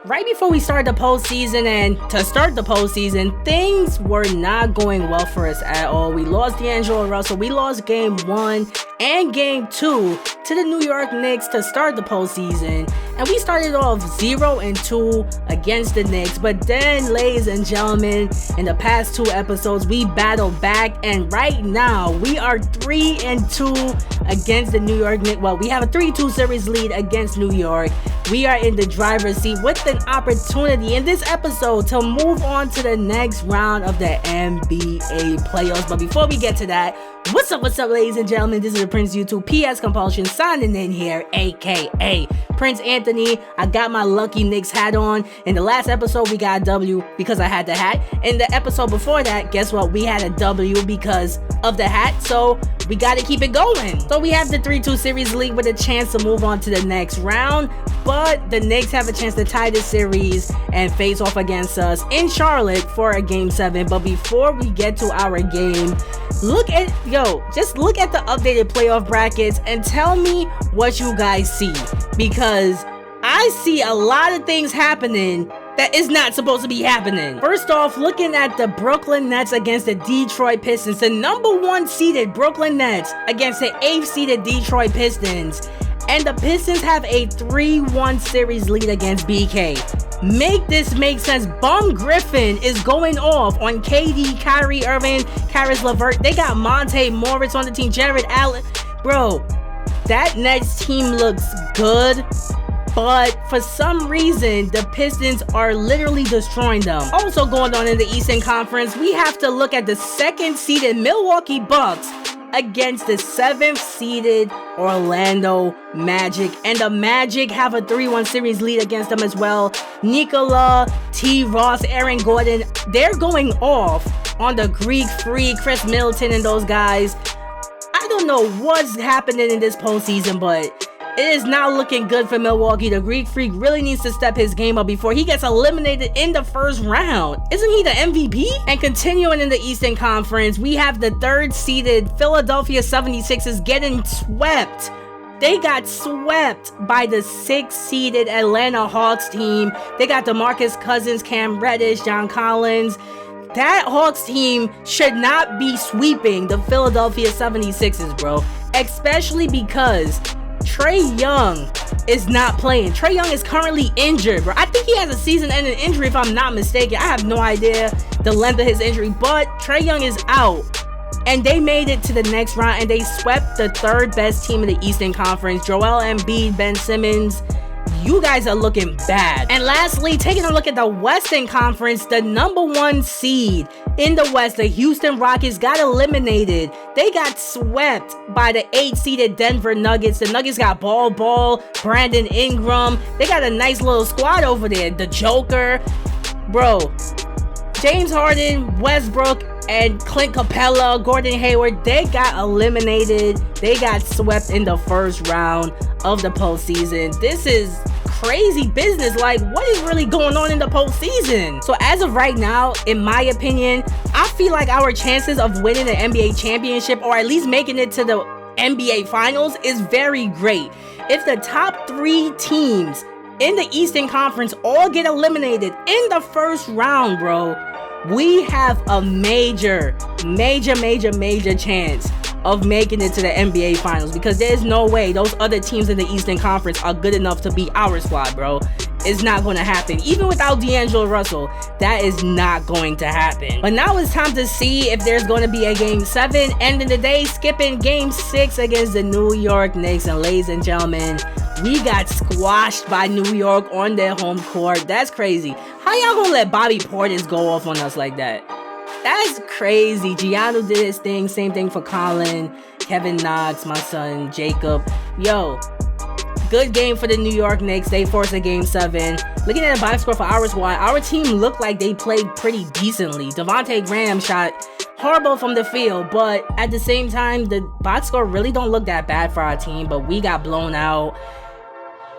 right before we started the postseason, and to start the postseason, things were not going well for us at all. We lost D'Angelo Russell. We lost game 1 and game 2 to the New York Knicks to start the postseason. And we started off 0-2 against the Knicks. But then, ladies and gentlemen, in the past 2 episodes, we battled back. And right now, we are 3-2 against the New York Knicks. Well, we have a 3-2 series lead against New York. We are in the driver's seat with an opportunity in this episode to move on to the next round of the NBA playoffs. But before we get to that, what's up, ladies and gentlemen? This is the Prince YouTube PS Compulsion signing in here, aka Prince Anthony. I got my lucky Knicks hat on. In the last episode, we got a W because I had the hat. In the episode before that, guess what? We had a W because of the hat. So we got to keep it going. So we have the 3-2 series lead with a chance to move on to the next round. But the Knicks have a chance to tie this series and face off against us in Charlotte for a game 7. But before we get to our game, just look at the updated playoff brackets and tell me what you guys see, because I see a lot of things happening that is not supposed to be happening. First off, looking at the Brooklyn Nets against the Detroit Pistons, the number 1 seeded Brooklyn Nets against the 8th seeded Detroit Pistons, and the Pistons have a 3-1 series lead against BK. Make this make sense. Bum Griffin is going off on KD, Kyrie Irving, Karis LeVert. They got Monte Morris on the team, Jared Allen. Bro, that Nets team looks good, but for some reason, the Pistons are literally destroying them. Also going on in the Eastern Conference, we have to look at the 2nd seeded Milwaukee Bucks against the 7th seeded Orlando Magic, and the Magic have a 3-1 series lead against them as well. Nikola, T. Ross, Aaron Gordon, they're going off on the Greek Freak, Chris Middleton, and those guys. I don't know what's happening in this postseason, but it is not looking good for Milwaukee. The Greek Freak really needs to step his game up before he gets eliminated in the first round. Isn't he the MVP? And continuing in the Eastern Conference, we have the 3rd seeded Philadelphia 76ers getting swept. They got swept by the 6th seeded Atlanta Hawks team. They got DeMarcus Cousins, Cam Reddish, John Collins. That Hawks team should not be sweeping the Philadelphia 76ers, bro. Especially because Trae Young is not playing. Trae Young is currently injured, bro. I think he has a season-ending injury, if I'm not mistaken. I have no idea the length of his injury, but Trae Young is out. And they made it to the next round, and they swept the 3rd best team in the Eastern Conference. Joel Embiid, Ben Simmons, you guys are looking bad. And lastly, taking a look at the Western Conference, the number 1 seed in the West, the Houston Rockets, got eliminated. They got swept by the 8th seeded Denver Nuggets. The Nuggets got Ball, Brandon Ingram. They got a nice little squad over there. The Joker, bro, James Harden, Westbrook, and Clint Capella, Gordon Hayward, they got eliminated. They got swept in the first round of the postseason. This is crazy business. Like, what is really going on in the postseason? So as of right now, in my opinion, I feel like our chances of winning the NBA championship, or at least making it to the NBA finals, is very great. If the top 3 teams in the Eastern Conference all get eliminated in the first round, bro, we have a major chance of making it to the NBA Finals, because there's no way those other teams in the Eastern Conference are good enough to beat our squad, bro. It's not going to happen. Even without D'Angelo Russell, that is not going to happen. But now it's time to see if there's going to be a Game 7. Ending the day, skipping Game 6 against the New York Knicks. And ladies and gentlemen, we got squashed by New York on their home court. That's crazy. How y'all gonna let Bobby Portis go off on us like that? That's crazy. Giannis did his thing. Same thing for Colin, Kevin Knox, my son, Jacob. Yo, good game for the New York Knicks. They forced a Game 7. Looking at the box score for our squad, our team looked like they played pretty decently. Devontae Graham shot horrible from the field, but at the same time, the box score really don't look that bad for our team, but we got blown out.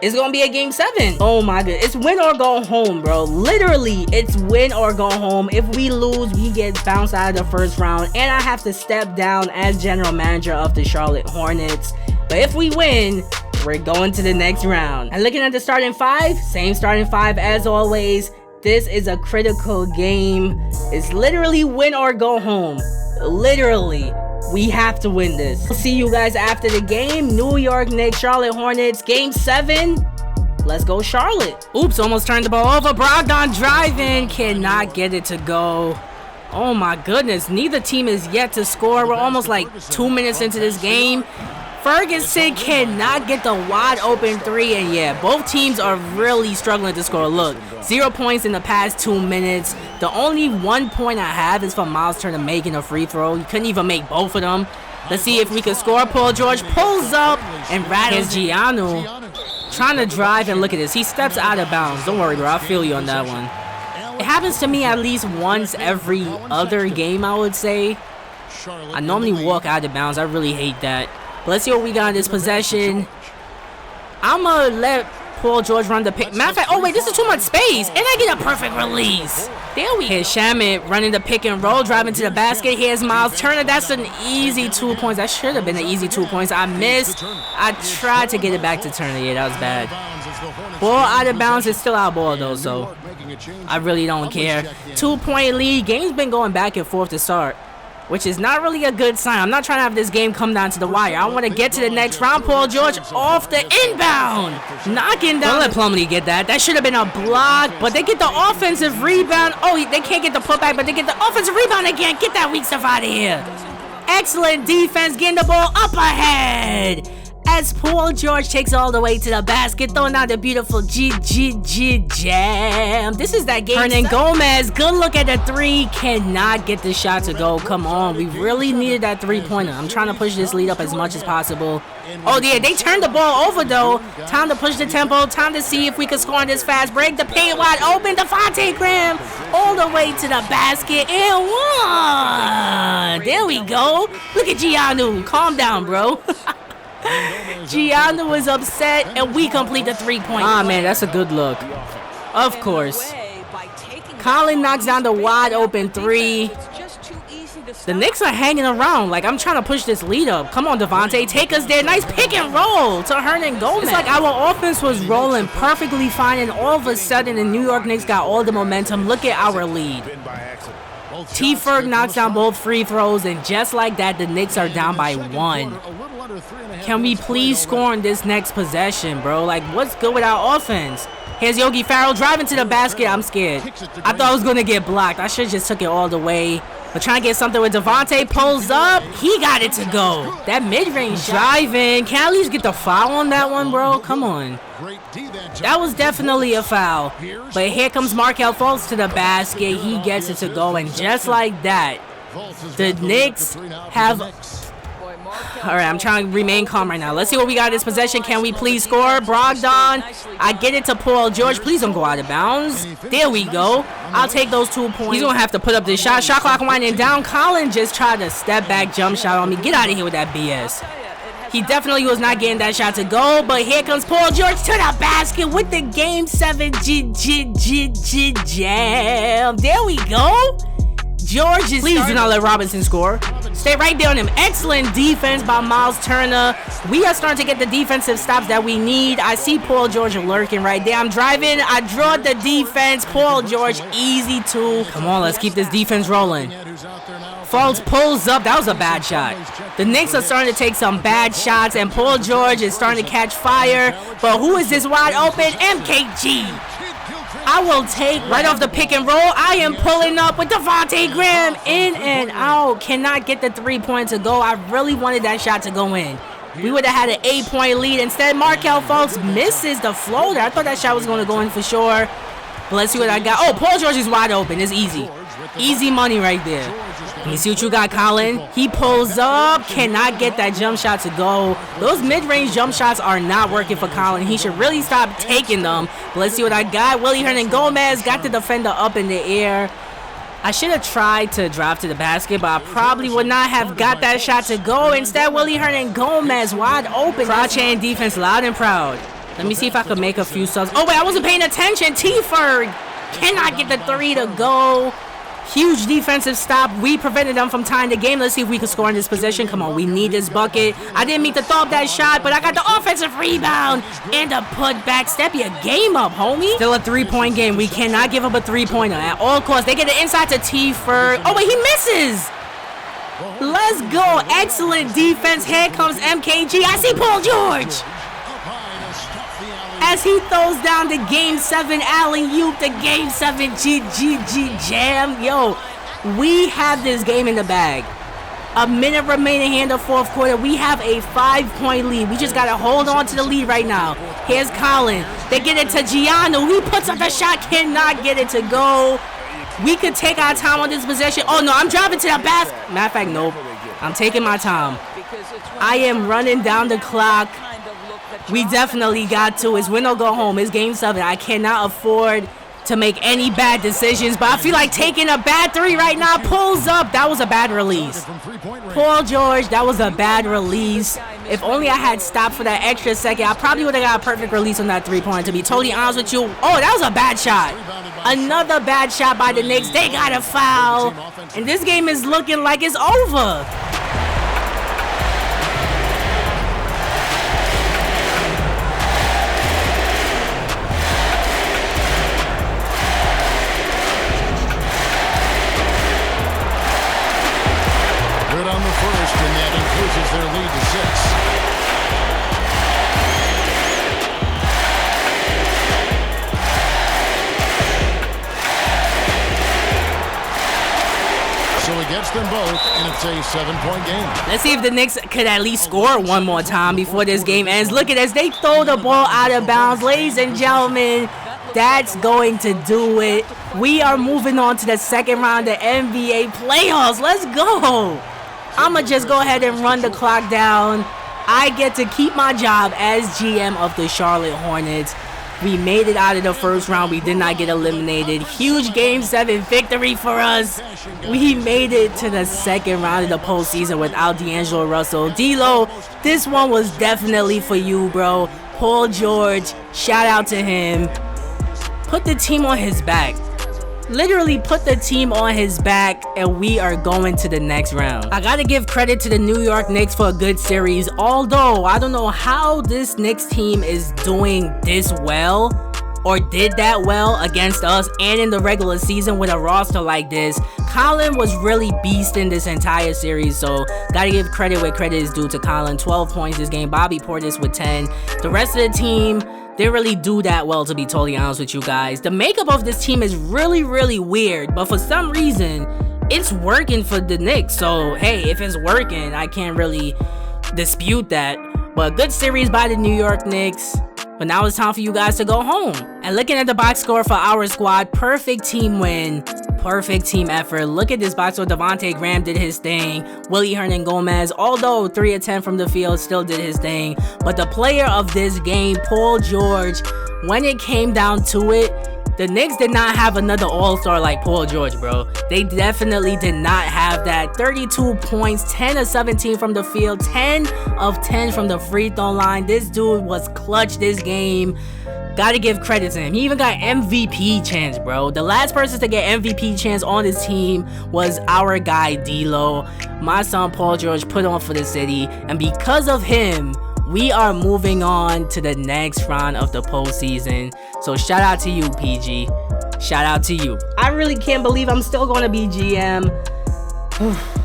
It's gonna be a Game 7. Oh my god, it's win or go home, bro. Literally, it's win or go home. If we lose, we get bounced out of the first round, and I have to step down as general manager of the Charlotte Hornets. But if we win, we're going to the next round. And looking at the starting five, same starting five as always. This is a critical game. It's literally win or go home. Literally, we have to win this. We'll see you guys after the game. New York Knicks, Charlotte Hornets, game 7. Let's go Charlotte. Oops, almost turned the ball over. Brogdon driving, cannot get it to go. Oh my goodness, neither team is yet to score. We're almost like 2 minutes into this game. Ferguson cannot get the wide open 3, and yeah, both teams are really struggling to score. Look, 0 points in the past 2 minutes. The only 1 point I have is from Miles Turner making a free throw. He couldn't even make both of them. Let's see if we can score. Paul George pulls up and rattles Giannou. Trying to drive, and look at this. He steps out of bounds. Don't worry, bro. I feel you on that one. It happens to me at least once every other game, I would say. I normally walk out of bounds. I really hate that. But let's see what we got in this possession. I'm going to let Paul George run the pick. Matter of fact, oh wait, this is too much space. And I get a perfect release. There we go. Here's Shamet running the pick and roll, driving to the basket. Here's Miles Turner. That's an easy 2 points. That should have been an easy 2 points. I missed. I tried to get it back to Turner. Yeah, that was bad. Ball out of bounds. It's still our ball though, so I really don't care. 2 point lead. Game's been going back and forth to start, which is not really a good sign. I'm not trying to have this game come down to the wire. I want to get to the next round. Paul George off the inbound. Knocking down. Don't let Plumlee get that. That should have been a block, but they get the offensive rebound. Oh, they can't get the putback, but they get the offensive rebound again. Get that weak stuff out of here. Excellent defense, getting the ball up ahead. As Paul George takes all the way to the basket, throwing out the beautiful jam. This is that game. Hernan Gomez, good look at the 3. Cannot get the shot to go. Come on, we really needed that 3-pointer. I'm trying to push this lead up as much as possible. Oh yeah, they turned the ball over though. Time to push the tempo. Time to see if we can score on this fast break. The paint wide open. Devontae Graham all the way to the basket and 1. There we go. Look at Giannou. Calm down, bro. Giannou was upset, and we complete the 3-point. Ah, man, that's a good look. Of course. Colin knocks down the wide open 3. The Knicks are hanging around. Like, I'm trying to push this lead up. Come on, Devontae, take us there. Nice pick and roll to Hernan Gomez. It's like our offense was rolling perfectly fine, and all of a sudden, the New York Knicks got all the momentum. Look at our lead. T-Ferg knocks down both free throws, and just like that, the Knicks are down by 1. Can we please score in this next possession, bro? Like, what's good with our offense? Here's Yogi Ferrell driving to the basket. I'm scared. I thought I was going to get blocked. I should have just took it all the way. But trying to get something with Devontae. Pulls up. He got it to go. That mid-range driving. Can I at least get the foul on that one, bro? Come on. That was definitely a foul. But here comes Markelle Fultz to the basket. He gets it to go. And just like that, the Knicks have... Alright, I'm trying to remain calm right now. Let's see what we got in this possession. Can we please score? Brogdon. I get it to Paul George. Please don't go out of bounds. There we go. I'll take those 2 points. He's going to have to put up this shot. Shot clock winding down. Colin just tried to step back jump shot on me. Get out of here with that BS. He definitely was not getting that shot to go. But here comes Paul George to the basket with the Game 7 jam. There we go. George is... Please do not let Robinson score. Stay right there on him. Excellent defense by Miles Turner. We are starting to get the defensive stops that we need. I see Paul George lurking right there. I'm driving. I draw the defense. Paul George, easy 2. Come on, let's keep this defense rolling. Fultz pulls up. That was a bad shot. The Knicks are starting to take some bad shots, and Paul George is starting to catch fire. But who is this wide open? MKG. I will take right off the pick and roll. I am pulling up with Devontae Graham. In and out. Cannot get the 3-point to go. I really wanted that shot to go in. We would have had an 8-point lead. Instead, Markelle Fultz misses the floater. I thought that shot was going to go in for sure. But let's see what I got. Oh, Paul George is wide open. It's easy. Easy money right there. Let me see what you got, Colin. He pulls up. Cannot get that jump shot to go. Those mid-range jump shots are not working for Colin. He should really stop taking them. But let's see what I got. Willie Hernan Gomez got the defender up in the air. I should have tried to drive to the basket, but I probably would not have got that shot to go. Instead, Willie Hernan Gomez wide open. Crowd chant defense loud and proud. Let me see if I could make a few subs. Oh, wait, I wasn't paying attention. T-Ferg cannot get the 3 to go. Huge defensive stop. We prevented them from tying the game. Let's see if we can score in this possession. Come on, we need this bucket. I didn't mean to throw up that shot, but I got the offensive rebound and a putback. Step your game up, homie. Still a 3-point game. We cannot give up a 3-pointer at all costs. They get it inside to T for... Oh, wait, he misses. Let's go. Excellent defense. Here comes MKG. I see Paul George. As he throws down the Game 7 alley-oop, the Game 7 GGG jam. Yo, we have this game in the bag. A minute remaining here in the fourth quarter. We have a 5-point lead. We just got to hold on to the lead right now. Here's Colin. They get it to Gianno. He puts up the shot. Cannot get it to go. We could take our time on this possession. Oh, no, I'm driving to the basket. Matter of fact, nope. I'm taking my time. I am running down the clock. We definitely got to. It's win or go home. It's Game 7. I cannot afford to make any bad decisions, but I feel like taking a bad 3 right now. Pulls up. That was a bad release. Paul George, that was a bad release. If only I had stopped for that extra second, I probably would have got a perfect release on that 3-pointer, to be totally honest with you. Oh, that was a bad shot. Another bad shot by the Knicks. They got a foul. And this game is looking like it's over. Their lead to 6. So he gets them both, and it's a 7-point game. Let's see if the Knicks could at least score one more time before this game ends. Look at this. They throw the ball out of bounds. Ladies and gentlemen, that's going to do it. We are moving on to the second round of NBA playoffs. Let's go. I'ma just go ahead and run the clock down. I get to keep my job as GM of the Charlotte Hornets. We made it out of the first round. We did not get eliminated. Huge Game 7 victory for us. We made it to the second round of the postseason without D'Angelo Russell. D-Lo, this one was definitely for you, bro. Paul George, shout out to him. Put the team on his back. Literally put the team on his back, and we are going to the next round. I gotta give credit to the New York Knicks for a good series, although I don't know how this Knicks team is doing this well or did that well against us and in the regular season with a roster like this. Colin was really beasting this entire series, so gotta give credit where credit is due to Colin. 12 points this game. Bobby Portis with 10. The rest of the team didn't really do that well, to be totally honest with you guys. The makeup of this team is really, really weird, but for some reason, it's working for the Knicks. So, hey, if it's working, I can't really dispute that. But good series by the New York Knicks. But now it's time for you guys to go home. And looking at the box score for our squad, perfect team win. Perfect team effort. Look at this box score. Devontae Graham did his thing. Willie Hernangomez, although 3 of 10 from the field, still did his thing. But the player of this game, Paul George, when it came down to it, the Knicks did not have another all-star like Paul George, bro. They definitely did not have that. 32 points, 10 of 17 from the field, 10 of 10 from the free throw line. This dude was clutch this game. Gotta give credit to him. He even got MVP chance, bro. The last person to get MVP chance on this team was our guy, D-Lo. My son, Paul George, put on for the city. And because of him, we are moving on to the next round of the postseason. So shout out to you, PG. Shout out to you. I really can't believe I'm still going to be GM.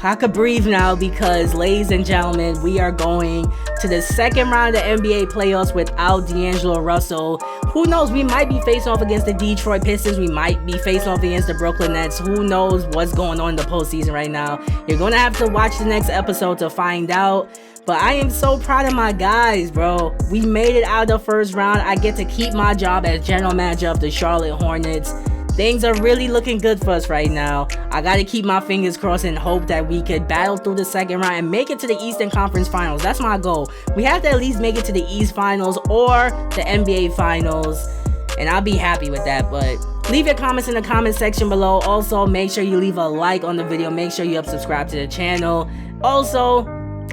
I could breathe now because, ladies and gentlemen, we are going to the second round of the NBA playoffs without D'Angelo Russell. Who knows? We might be facing off against the Detroit Pistons. We might be facing off against the Brooklyn Nets. Who knows what's going on in the postseason right now? You're going to have to watch the next episode to find out. But I am so proud of my guys, bro. We made it out of the first round. I get to keep my job as general manager of the Charlotte Hornets. Things are really looking good for us right now. I gotta keep my fingers crossed and hope that we could battle through the second round and make it to the Eastern Conference Finals. That's my goal. We have to at least make it to the East Finals or the NBA Finals, and I'll be happy with that. But leave your comments in the comment section below. Also, make sure you leave a like on the video. Make sure you subscribe to the channel. Also,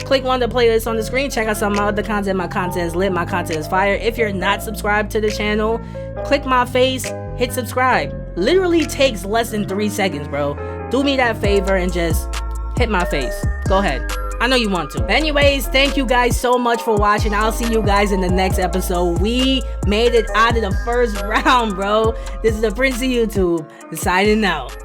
click one of the playlists on the screen. Check out some of my other content. My content is lit. My content is fire. If you're not subscribed to the channel, click my face, hit subscribe. Literally takes less than 3 seconds, bro. do me that favor and just hit my face. Go ahead. I know you want to. Anyways, thank you guys so much for watching. I'll see you guys in the next episode. We made it out of the first round, bro. This is the Prince of YouTube, signing out.